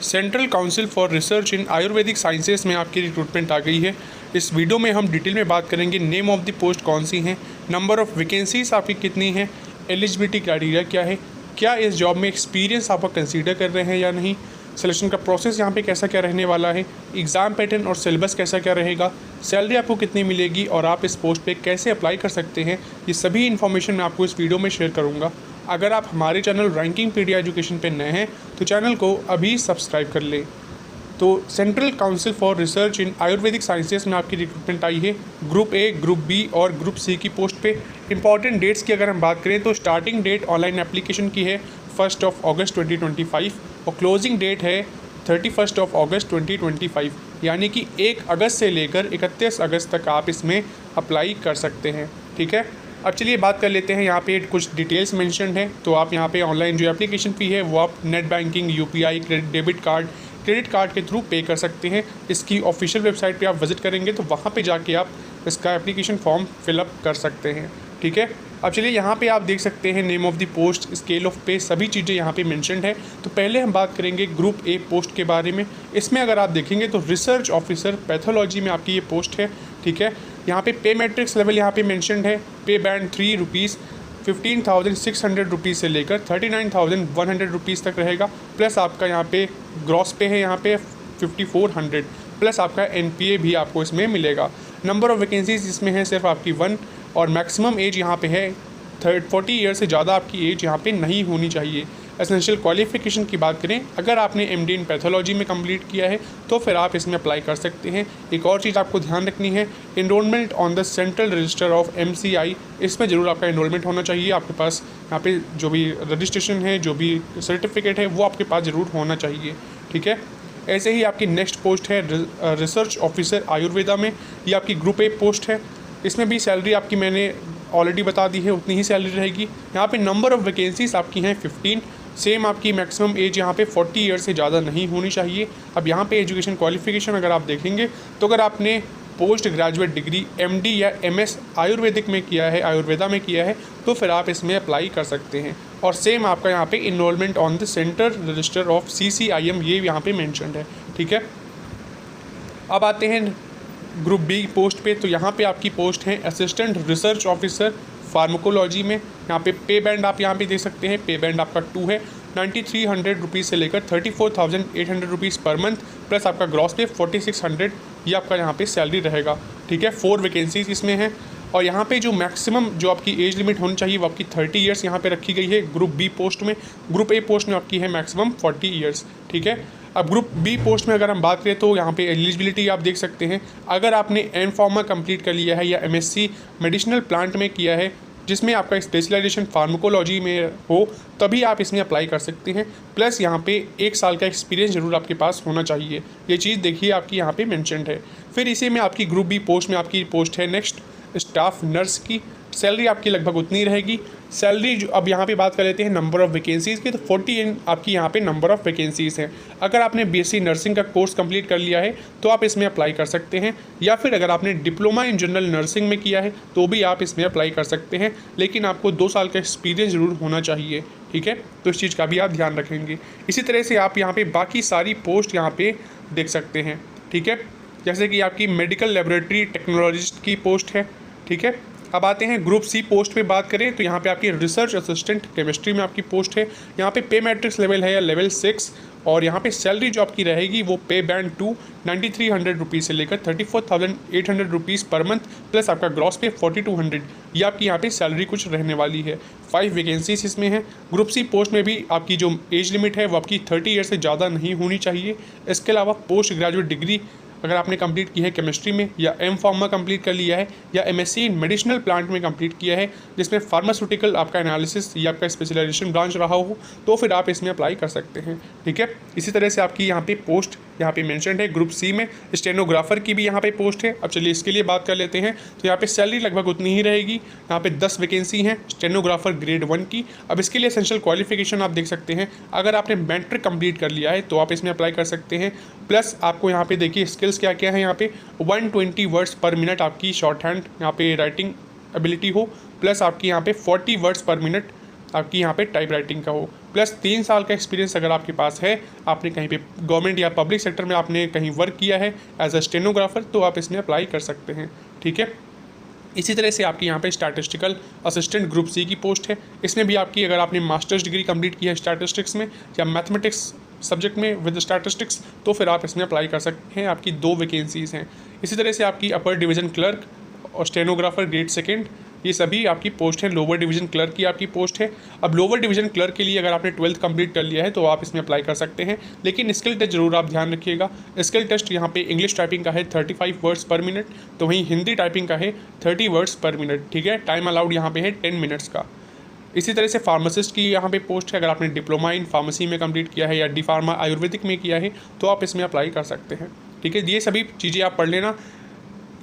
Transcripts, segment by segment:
Central council for research in Ayurvedic sciences में आपकी recruitment आ गई है। इस वीडियो में हम डिटेल में बात करेंगे नेम ऑफ द पोस्ट कौन सी हैं, नंबर ऑफ़ वैकेंसीज आपकी कितनी हैं, एलिजिबिलिटी क्राइटेरिया क्या है, क्या इस जॉब में एक्सपीरियंस आपका कंसीडर कर रहे हैं या नहीं, सिलेक्शन का प्रोसेस यहाँ पे कैसा क्या रहने वाला है, एग्ज़ाम पैटर्न और सिलेबस कैसा क्या रहेगा, सैलरी आपको कितनी मिलेगी और आप इस पोस्ट पे कैसे अप्लाई कर सकते हैं, ये सभी इन्फॉर्मेशन मैं आपको इस वीडियो में शेयर करूँगा। अगर आप हमारे चैनल रैंकिंग पीडिया एजुकेशन पे नए हैं तो चैनल को अभी सब्सक्राइब कर लें। तो central council for research in Ayurvedic sciences में आपकी रिक्रूटमेंट आई है ग्रुप ए, ग्रुप बी और ग्रुप सी की पोस्ट पे। इंपॉर्टेंट डेट्स की अगर हम बात करें तो स्टार्टिंग डेट ऑनलाइन एप्लीकेशन की है 1 अगस्त 2025 और क्लोजिंग डेट है 31 अगस्त 2025, यानी कि 1 अगस्त से लेकर 31 अगस्त तक आप इसमें अप्लाई कर सकते हैं। ठीक है, अब चलिए बात कर लेते हैं। यहाँ पे कुछ डिटेल्स मेंशन्ड है, तो आप यहाँ पे ऑनलाइन जो एप्लीकेशन फ़ी है वो आप net banking, UPI, credit card के थ्रू पे कर सकते हैं। इसकी ऑफिशियल वेबसाइट पे आप विज़िट करेंगे तो वहाँ पे जाके आप इसका एप्लीकेशन फॉर्म फिलअप कर सकते हैं। ठीक है, अब चलिए यहाँ पे आप देख सकते हैं name of the post, scale of पे, सभी चीज़ें यहाँ पे मेंशन्ड है। तो पहले हम बात करेंगे ग्रुप ए पोस्ट के बारे में। इसमें अगर आप देखेंगे तो रिसर्च ऑफिसर पैथोलॉजी में आपकी ये पोस्ट है। ठीक है, यहाँ पे पे मैट्रिक्स लेवल यहाँ पे मेंशन्ड है। पे बैंड 3 रुपीज़ 15,600 रुपीज़ से लेकर 39,100 रुपीज़ तक रहेगा। प्लस आपका यहाँ पे ग्रॉस पे है यहाँ पे 5,400, प्लस आपका एनपीए भी आपको इसमें मिलेगा। नंबर ऑफ़ वैकेंसीज इसमें है सिर्फ आपकी 1 और मैक्सिमम एज यहाँ पे है 40 ईयर से ज़्यादा आपकी एज यहाँ पे नहीं होनी चाहिए। एसेंशियल क्वालिफ़िकेशन की बात करें, अगर आपने एमडी इन पैथोलॉजी में कंप्लीट किया है तो फिर आप इसमें अप्लाई कर सकते हैं। एक और चीज़ आपको ध्यान रखनी है, enrolment on the central register of MCI, इसमें ज़रूर आपका इनरोलमेंट होना चाहिए। आपके पास यहाँ पे जो भी रजिस्ट्रेशन है, जो भी सर्टिफिकेट है वो आपके पास ज़रूर होना चाहिए। ठीक है, ऐसे ही आपकी नेक्स्ट पोस्ट है रिसर्च ऑफिसर आयुर्वेदा में, ये आपकी ग्रुप ए पोस्ट है। इसमें भी सैलरी आपकी मैंने ऑलरेडी बता दी है, उतनी ही सैलरी रहेगी। यहाँ पे नंबर ऑफ़ वैकेंसीज आपकी हैं 15। सेम आपकी मैक्सिमम एज यहाँ पे 40 ईयर से ज़्यादा नहीं होनी चाहिए। अब यहाँ पे एजुकेशन क्वालिफ़िकेशन अगर आप देखेंगे तो अगर आपने पोस्ट ग्रेजुएट डिग्री एमडी या एमएस आयुर्वेदिक में किया है, आयुर्वेदा में किया है, तो फिर आप इसमें अप्लाई कर सकते हैं। और सेम आपका यहाँ पे enrolment on the central register of CCIM ये यहाँ पे मेंशन्ड है। ठीक है, अब आते हैं ग्रुप बी पोस्ट पे। तो यहाँ पे आपकी पोस्ट है असिस्टेंट रिसर्च ऑफिसर फार्माकोलॉजी में। यहाँ पे बैंड आप यहाँ पे दे सकते हैं, पे बैंड आपका 2 है, 9,300 रुपीज़ से लेकर 34,800 रुपीज़ पर मंथ, प्लस आपका ग्रॉस पे 4,600 ये आपका यहाँ पे सैलरी रहेगा। ठीक है, 4 वैकेंसीज इसमें हैं और यहाँ पे जो मैक्सिमम जो आपकी एज लिमिट होनी चाहिए वो आपकी 30 ईयर्स यहाँ पे रखी गई है ग्रुप बी पोस्ट में। ग्रुप ए पोस्ट में आपकी है मैक्सिमम 40 ईयर्स। ठीक है, अब ग्रुप बी पोस्ट में अगर हम बात करें तो यहाँ पे एलिजिबिलिटी आप देख सकते हैं। अगर आपने एम फार्मा कंप्लीट कर लिया है या MSc मेडिसिनल प्लांट में किया है जिसमें आपका स्पेशलाइजेशन फार्माकोलॉजी में हो, तभी आप इसमें अप्लाई कर सकते हैं। प्लस यहाँ पे 1 साल का एक्सपीरियंस ज़रूर आपके पास होना चाहिए, ये चीज़ देखिए आपकी यहाँ पे मेंशन्ड है। फिर इसी में आपकी ग्रुप बी पोस्ट में आपकी पोस्ट है नेक्स्ट स्टाफ नर्स की। सैलरी आपकी लगभग उतनी रहेगी। सैलरी जो अब यहाँ पे बात कर लेते हैं नंबर ऑफ़ वैकेंसीज़ की, तो 40 आपकी यहाँ पे नंबर ऑफ़ वैकेंसीज़ हैं। अगर आपने BSc नर्सिंग का कोर्स कंप्लीट कर लिया है तो आप इसमें अप्लाई कर सकते हैं, या फिर अगर आपने डिप्लोमा इन जनरल नर्सिंग में किया है तो भी आप इसमें अप्लाई कर सकते हैं, लेकिन आपको 2 साल का एक्सपीरियंस ज़रूर होना चाहिए। ठीक है, तो इस चीज़ का भी आप ध्यान रखेंगे। इसी तरह से आप यहाँ पर बाकी सारी पोस्ट यहाँ पर देख सकते हैं। ठीक है, जैसे कि आपकी मेडिकल लेबोरेटरी टेक्नोलॉजिस्ट की पोस्ट है। ठीक है, अब आते हैं ग्रुप सी पोस्ट पे बात करें तो यहाँ पे आपकी रिसर्च असिस्टेंट केमिस्ट्री में आपकी पोस्ट है। यहाँ पे पे मैट्रिक्स लेवल है या लेवल 6 और यहाँ पे सैलरी जो आपकी रहेगी वो पे बैंड 2 9,300 रुपीज़ से लेकर 34,800 रुपीज़ पर मंथ, प्लस आपका ग्रॉस पे 4,200 ये आपकी यहाँ पे सैलरी कुछ रहने वाली है। 5 वैकेंसीज इसमें हैं। ग्रुप सी पोस्ट में भी आपकी जो एज लिमिट है वो आपकी 30 ईयर से ज़्यादा नहीं होनी चाहिए। इसके अलावा पोस्ट ग्रेजुएट डिग्री अगर आपने कंप्लीट की है केमिस्ट्री में, या एम फार्मा कंप्लीट कर लिया है, या MSc इन मेडिसिनल प्लांट में कंप्लीट किया है जिसमें फार्मास्यूटिकल आपका एनालिसिस या आपका स्पेशलाइजेशन ब्रांच रहा हो, तो फिर आप इसमें अप्लाई कर सकते हैं। ठीक है, इसी तरह से आपकी यहाँ पे पोस्ट यहाँ पे मेंशन्ड है। ग्रुप सी में स्टेनोग्राफर की भी यहाँ पे पोस्ट है। अब चलिए इसके लिए बात कर लेते हैं। तो यहाँ पे सैलरी लगभग उतनी ही रहेगी। यहाँ पे 10 वैकेंसी हैं स्टेनोग्राफर ग्रेड 1 की। अब इसके लिए एसेंशियल क्वालिफिकेशन आप देख सकते हैं, अगर आपने मैट्रिक कंप्लीट कर लिया है तो आप इसमें अप्लाई कर सकते हैं। प्लस आपको यहाँ पे देखिए स्किल्स क्या क्या है। यहाँ पे 120 वर्ड्स पर मिनट आपकी शॉर्ट हैंड यहाँ पे राइटिंग एबिलिटी हो, प्लस आपकी यहाँ पे 40 वर्ड्स पर मिनट आपकी यहाँ पे टाइप राइटिंग का हो, प्लस 3 साल का एक्सपीरियंस अगर आपके पास है, आपने कहीं पे गवर्नमेंट या पब्लिक सेक्टर में आपने कहीं वर्क किया है एज अ स्टेनोग्राफर, तो आप इसमें अप्लाई कर सकते हैं। ठीक है, इसी तरह से आपकी यहाँ पे स्टैटिस्टिकल असिस्टेंट ग्रुप सी की पोस्ट है। इसमें भी आपकी अगर आपने मास्टर्स डिग्री कंप्लीट की है स्टैटिस्टिक्स में या मैथमेटिक्स सब्जेक्ट में विद स्टैटिस्टिक्स, तो फिर आप इसमें अप्लाई कर सकते हैं। आपकी 2 वैकेंसीज़ हैं। इसी तरह से आपकी अपर डिवीज़न क्लर्क और स्टेनोग्राफर ग्रेड सेकेंड, ये सभी आपकी पोस्ट है। लोअर डिवीज़न क्लर्क की आपकी पोस्ट है। अब लोअर डिवीज़न क्लर्क के लिए अगर आपने 12th कंप्लीट कर लिया है तो आप इसमें अप्लाई कर सकते हैं, लेकिन स्किल टेस्ट जरूर आप ध्यान रखिएगा। स्किल टेस्ट यहाँ पे इंग्लिश टाइपिंग का है 35 वर्ड्स पर मिनट, तो वहीं हिंदी टाइपिंग का है 30 वर्ड्स पर मिनट। ठीक है, टाइम अलाउड यहाँ पे है 10 मिनट्स का। इसी तरह से फार्मासिस्ट की यहाँ पे पोस्ट है। अगर आपने डिप्लोमा इन फार्मेसी में कंप्लीट किया है या डी फार्मा आयुर्वेदिक में किया है तो आप इसमें अप्लाई कर सकते हैं। ठीक है, ये सभी चीज़ें आप पढ़ लेना।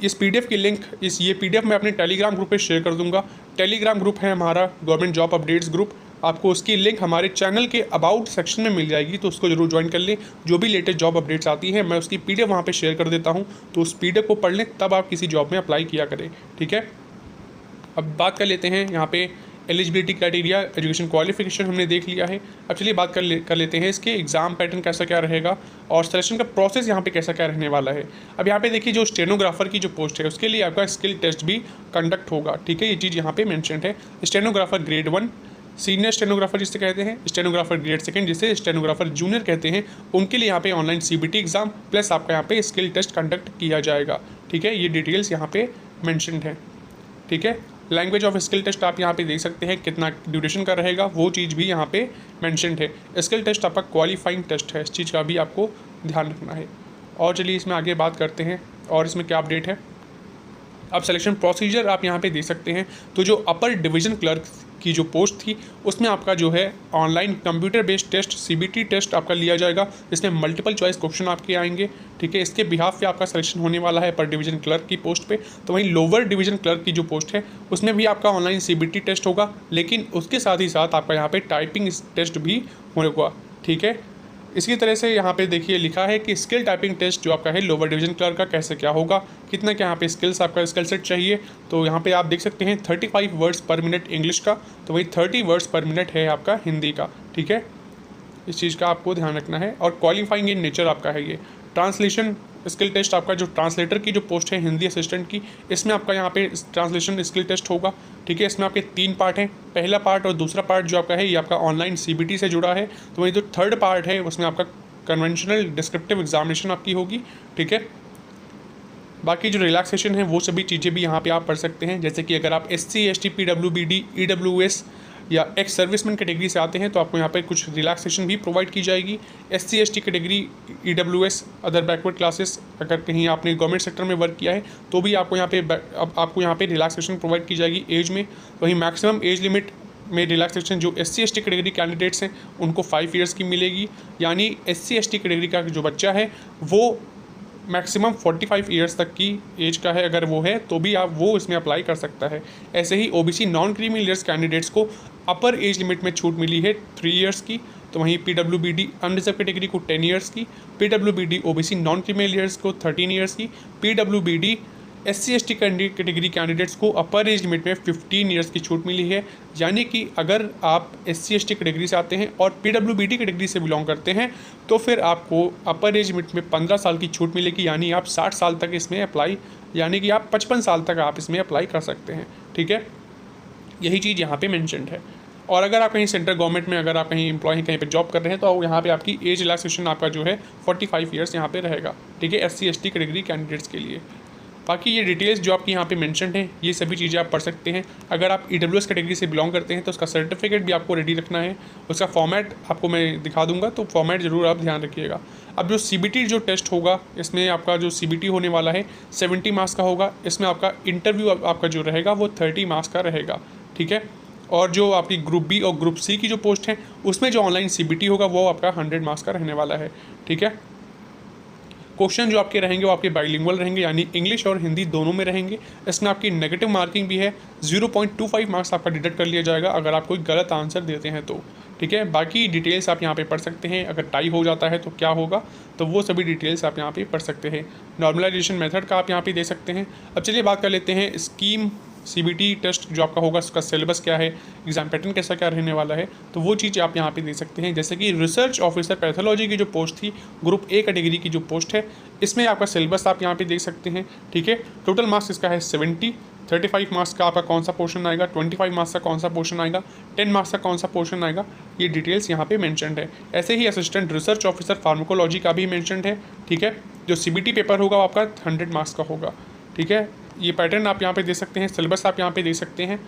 इस पीडीएफ की लिंक ये पीडीएफ मैं अपने टेलीग्राम ग्रुप पे शेयर कर दूंगा। टेलीग्राम ग्रुप है हमारा गवर्नमेंट जॉब अपडेट्स ग्रुप। आपको उसकी लिंक हमारे चैनल के अबाउट सेक्शन में मिल जाएगी, तो उसको जरूर ज्वाइन कर लें। जो भी लेटेस्ट जॉब अपडेट्स आती हैं मैं उसकी पीडीएफ वहाँ पे शेयर कर देता हूँ, तो उस पीडीएफ को पढ़ लें, तब आप किसी जॉब में अप्लाई किया करें। ठीक है, अब बात कर लेते हैं यहाँ पे एलिजिबिलिटी क्राइटेरिया, एजुकेशन क्वालिफिकेशन हमने देख लिया है। अब चलिए बात कर लेते हैं इसके एग्जाम पैटर्न कैसा क्या रहेगा और सिलेक्शन का प्रोसेस यहाँ पे कैसा क्या रहने वाला है। अब यहाँ पे देखिए, जो स्टेनोग्राफर की जो पोस्ट है उसके लिए आपका स्किल टेस्ट भी कंडक्ट होगा। ठीक है, ये चीज़ यहाँ पे मेंशन है। स्टेनोग्राफर ग्रेड 1, सीनियर स्टेनोग्राफर जिसे कहते हैं, स्टेनोग्राफर ग्रेड सेकंड जिसे स्टेनोग्राफर जूनियर कहते हैं, उनके लिए यहाँ पे ऑनलाइन CBT एग्जाम प्लस आपका यहाँ पे स्किल टेस्ट कंडक्ट किया जाएगा। ठीक है, ये डिटेल्स यहाँ पे मेंशनड है। ठीक है, लैंग्वेज ऑफ स्किल टेस्ट आप यहाँ पे देख सकते हैं कितना ड्यूरेशन का रहेगा, वो चीज़ भी यहाँ पे मेंशनड है। स्किल टेस्ट आपका क्वालिफाइंग टेस्ट है, इस चीज़ का भी आपको ध्यान रखना है। और चलिए इसमें आगे बात करते हैं और इसमें क्या अपडेट है। अब सिलेक्शन प्रोसीजर आप यहाँ पे देख सकते हैं। तो जो अपर डिवीज़न क्लर्क की जो पोस्ट थी उसमें आपका जो है online computer based test CBT test आपका लिया जाएगा, इसमें मल्टीपल चॉइस क्वेश्चन आपके आएंगे। ठीक है, इसके बिहाफ पे आपका सिलेक्शन होने वाला है अपर डिवीज़न क्लर्क की पोस्ट पे। तो वहीं लोअर डिवीज़न क्लर्क की जो पोस्ट है उसमें भी आपका ऑनलाइन CBT टेस्ट होगा, लेकिन उसके साथ ही साथ आपका यहाँ पे टाइपिंग टेस्ट भी होगा। ठीक है, इसी तरह से यहाँ पे देखिए लिखा है कि स्किल टाइपिंग टेस्ट जो आपका है लोअर डिवीज़न क्लर्क का कैसे क्या होगा, कितना क्या यहाँ पे स्किल्स आपका स्किल सेट चाहिए। तो यहाँ पे आप देख सकते हैं 35 वर्ड्स पर मिनट इंग्लिश का, तो वही 30 वर्ड्स पर मिनट है आपका हिंदी का। ठीक है, इस चीज़ का आपको ध्यान रखना है। और क्वालिफाइंग इन नेचर आपका है ये। ट्रांसलेशन स्किल टेस्ट आपका जो ट्रांसलेटर की जो पोस्ट है हिंदी असिस्टेंट की, इसमें आपका यहाँ पे ट्रांसलेशन स्किल टेस्ट होगा। ठीक है, इसमें आपके 3 पार्ट हैं। पहला पार्ट और दूसरा पार्ट जो आपका है ये आपका ऑनलाइन CBT से जुड़ा है। तो वही जो थर्ड पार्ट है उसमें आपका कन्वेंशनल डिस्क्रिप्टिव एग्जामिनेशन आपकी होगी। ठीक है, बाकी जो रिलैक्सेशन है वो सभी चीज़ें भी यहाँ पे आप पढ़ सकते हैं। जैसे कि अगर आप SC ST PWBD EWS या एक्स सर्विसमैन कैटेगरी से आते हैं तो आपको यहाँ पे कुछ रिलैक्सेशन भी प्रोवाइड की जाएगी। SC ST category EWS other backward classes, अगर कहीं आपने गवर्नमेंट सेक्टर में वर्क किया है तो भी आपको यहाँ पे रिलैक्सेशन प्रोवाइड की जाएगी एज में। वहीं मैक्सिमम एज लिमिट में रिलैक्सेशन जो SC ST कैटेगरी कैंडिडेट्स हैं उनको 5 ईयर्स की मिलेगी, यानी SC ST कैटेगरी का जो बच्चा है वो मैक्सिमम 45 ईयर्स तक की एज का है, अगर वो है तो भी आप वो इसमें अप्लाई कर सकता है। ऐसे ही OBC non creamy layers candidates को अपर एज लिमिट में छूट मिली है 3 ईयर्स की। तो वहीं PWBD अनरिजर्व कैटेगरी को 10 ईयर्स की, PWBD OBC non creamy layers को 13 ईयर्स की, PWBD SC ST category candidates को अपर एज लिमिट में 15 ईयर्स की छूट मिली है। यानी कि अगर आप SC ST कैटेगरी से आते हैं और PWBD कैटेगरी से बिलोंग करते हैं तो फिर आपको अपर एज लिमिट में 15 साल की छूट मिलेगी, यानी आप 60 साल तक इसमें अप्लाई, यानी कि आप 55 साल तक आप इसमें अप्लाई कर सकते हैं। ठीक है, यही चीज़ यहाँ पे मेंशन्ड है। और अगर आप कहीं सेंट्रल गवर्नमेंट में अगर आप कहीं एम्प्लॉय कहीं पे जॉब कर रहे हैं तो यहाँ पे आपकी एज रिलैक्सेशन आपका जो है 45 ईयर्स यहाँ पे रहेगा। ठीक है, SC ST कैटेगरी कैंडिडेट्स के लिए। बाकी ये डिटेल्स जो आपकी यहाँ पे मेंशन्ड हैं ये सभी चीज़ें आप पढ़ सकते हैं। अगर आप EWS कैटेगरी से बिलोंग करते हैं तो उसका सर्टिफिकेट भी आपको रेडी रखना है, उसका फॉर्मेट आपको मैं दिखा दूंगा, तो फॉर्मेट ज़रूर आप ध्यान रखिएगा। अब जो CBT जो टेस्ट होगा इसमें आपका जो CBT होने वाला है 70 मार्क्स का होगा। इसमें आपका इंटरव्यू आपका जो रहेगा वो 30 मार्क्स का रहेगा। ठीक है, और जो आपकी ग्रुप B और ग्रुप C की जो पोस्ट है उसमें जो ऑनलाइन CBT होगा वो आपका 100 मार्क्स का रहने वाला है। ठीक है, क्वेश्चन जो आपके रहेंगे वो आपके बाइलिंगुअल रहेंगे, यानी इंग्लिश और हिंदी दोनों में रहेंगे। इसमें आपकी नेगेटिव मार्किंग भी है, 0.25 मार्क्स आपका डिडक्ट कर लिया जाएगा अगर आप कोई गलत आंसर देते हैं तो। ठीक है, बाकी डिटेल्स आप यहाँ पे पढ़ सकते हैं। अगर टाई हो जाता है तो क्या होगा, तो वो सभी डिटेल्स आप यहाँ पे पढ़ सकते हैं। नॉर्मलाइजेशन मेथड का आप यहाँ पे दे सकते हैं। अब चलिए बात कर लेते हैं स्कीम CBT टेस्ट जो आपका होगा उसका सिलेबस क्या है, एग्जाम पैटर्न कैसा क्या रहने वाला है, तो वो चीज़ आप यहाँ पे देख सकते हैं। जैसे कि रिसर्च ऑफिसर पैथोलॉजी की जो पोस्ट थी, ग्रुप ए कैटेगरी की जो पोस्ट है, इसमें आपका सिलेबस आप यहाँ पे देख सकते हैं। ठीक है, टोटल मार्क्स इसका है 70, 35 मार्क्स का आपका कौन सा पोर्शन आएगा, 25 मार्क्स का कौन सा पोर्शन आएगा, 10 मार्क्स का कौन सा पोर्शन आएगा, ये डिटेल्स यहाँ पे मेंशन्ड है। ऐसे ही असिस्टेंट रिसर्च ऑफिसर फार्माकोलॉजी का भी मेंशन्ड है। ठीक है, जो CBT पेपर होगा वो आपका 100 मार्क्स का होगा। ठीक है, ये पैटर्न आप यहाँ पे देख सकते हैं, सिलेबस आप यहाँ पे देख सकते हैं।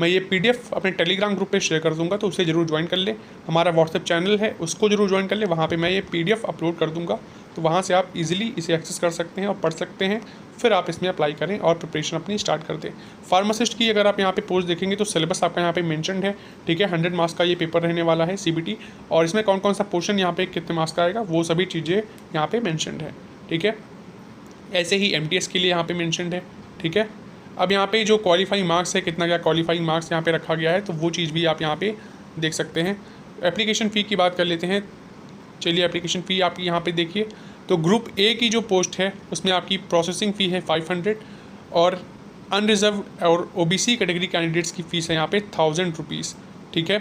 मैं ये PDF अपने टेलीग्राम ग्रुप पे शेयर कर दूंगा, तो उसे ज़रूर ज्वाइन कर ले। हमारा व्हाट्सएप चैनल है, उसको जरूर ज्वाइन कर ले, वहाँ पे मैं ये PDF अपलोड कर दूंगा, तो वहाँ से आप इजीली इसे एक्सेस कर सकते हैं और पढ़ सकते हैं। फिर आप इसमें अप्लाई करें और प्रिपरेशन अपनी स्टार्ट कर दें। फार्मासिस्ट की अगर आप यहाँ पे पोस्ट देखेंगे तो सिलेबस आपका यहाँ पे मेंशन्ड है। ठीक है, 100 मार्क्स का ये पेपर रहने वाला है CBT, और इसमें कौन कौन सा पोर्शन यहाँ पे कितने मार्क्स का आएगा वो सभी चीज़ें यहाँ पे मेंशन्ड है। ठीक है, ऐसे ही MTS के लिए यहाँ पे मेंशन्ड है। ठीक है, अब यहाँ पे जो क्वालिफाइंग मार्क्स है, कितना क्या क्वालिफाइंग मार्क्स यहाँ पे रखा गया है, तो वो चीज़ भी आप यहाँ पे देख सकते हैं। एप्लीकेशन फ़ी की बात कर लेते हैं। चलिए, एप्लीकेशन फ़ी आपकी यहाँ पे देखिए, तो ग्रुप A की जो पोस्ट है उसमें आपकी प्रोसेसिंग फ़ी है 500, और अनरिजर्व और OBC कैटेगरी कैंडिडेट्स की फ़ीस है यहाँ पे 1000 रुपीज़। ठीक है,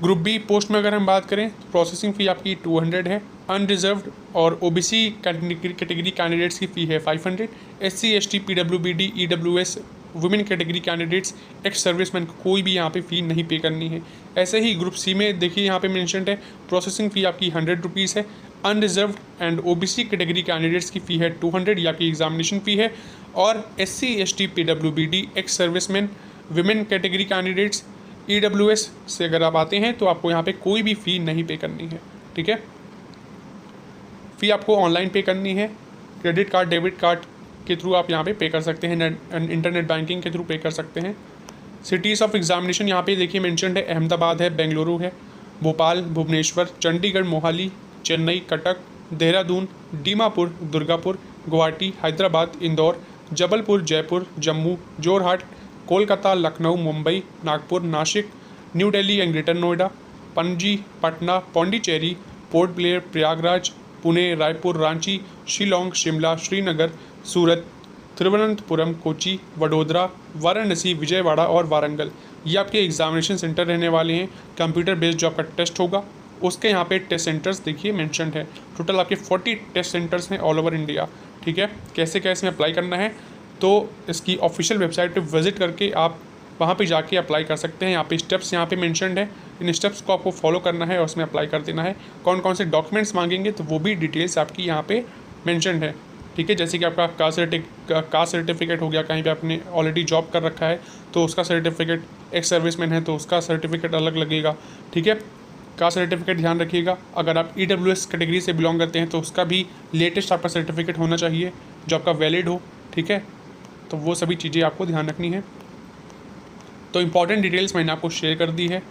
ग्रुप B पोस्ट में अगर हम बात करें तो प्रोसेसिंग फ़ी आपकी 200 है, अनरिजर्व्ड और OBC कैटेगरी कैंडिडेट्स की फ़ी है 500, SC ST PWBD EWS women category candidates ex serviceman को कोई भी यहाँ पे फ़ी नहीं पे करनी है। ऐसे ही ग्रुप C में देखिए यहाँ पे मेंशन्ड है, प्रोसेसिंग फ़ी आपकी 100 रुपीज़ है, unreserved and OBC category candidates की फ़ी है 200, ये आपकी एग्जामिनेशन फ़ी है, और SC ST PWBD ex serviceman women category candidates EWS से अगर आप आते हैं तो आपको यहाँ पे कोई भी फ़ी नहीं पे करनी है। ठीक है, फ़ी आपको ऑनलाइन पे करनी है, क्रेडिट कार्ड डेबिट कार्ड के थ्रू आप यहाँ पे पे कर सकते हैं, इंटरनेट बैंकिंग के थ्रू पे कर सकते हैं। सिटीज़ ऑफ एग्जामिनेशन यहाँ पे देखिए मेंशन्ड है, अहमदाबाद है, बेंगलुरु है, Bhopal, Bhubaneswar, Chandigarh, Mohali, Chennai, Cuttack, Dehradun, Dimapur, Durgapur, Guwahati, Hyderabad, Indore, Jabalpur, Jaipur, Jammu, Jorhat, Kolkata, Lucknow, Mumbai, Nagpur, Nashik, New Delhi and Greater Noida, Panaji, Patna, Pondicherry, Port Blair, Prayagraj, Pune, Raipur, Ranchi, Shillong, Shimla, Srinagar, Surat, Thiruvananthapuram, Kochi, Vadodara, Varanasi, Vijayawada और वारंगल, ये आपके एग्जामिनेशन सेंटर रहने वाले हैं। कंप्यूटर बेस्ड जो आपका टेस्ट होगा उसके यहाँ पे टेस्ट सेंटर्स देखिए मेंशन्ड है। टोटल आपके 40 टेस्ट सेंटर्स हैं ऑल ओवर इंडिया। ठीक है, कैसे कैसे में अप्लाई करना है तो इसकी ऑफिशियल वेबसाइट पे विजिट करके आप वहाँ पे जाके अप्लाई कर सकते हैं। यहाँ पे स्टेप्स यहाँ पे मेंशन्ड है, इन स्टेप्स को आपको फॉलो करना है और उसमें अप्लाई कर देना है। कौन कौन से डॉक्यूमेंट्स मांगेंगे तो वो भी डिटेल्स आपकी यहाँ पे मेंशन्ड है। ठीक है, जैसे कि आपका कास्ट सर्टिफिकेट हो गया, कहीं पे आपने ऑलरेडी जॉब कर रखा है तो उसका सर्टिफिकेट, एक्स सर्विसमैन है तो उसका सर्टिफिकेट अलग लगेगा। ठीक है, कास्ट सर्टिफिकेट ध्यान रखिएगा। अगर आप EWS कैटेगरी से बिलोंग करते हैं तो उसका भी लेटेस्ट आपका सर्टिफिकेट होना चाहिए जो आपका वैलिड हो। ठीक है, तो वो सभी चीज़ें आपको ध्यान रखनी है। तो इंपॉर्टेंट डिटेल्स मैंने आपको शेयर कर दी है।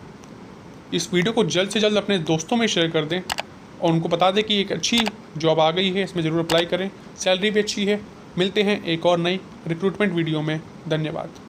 इस वीडियो को जल्द से जल्द अपने दोस्तों में शेयर कर दें और उनको बता दें कि एक अच्छी जॉब आ गई है, इसमें ज़रूर अप्लाई करें, सैलरी भी अच्छी है। मिलते हैं एक और नई रिक्रूटमेंट वीडियो में। धन्यवाद।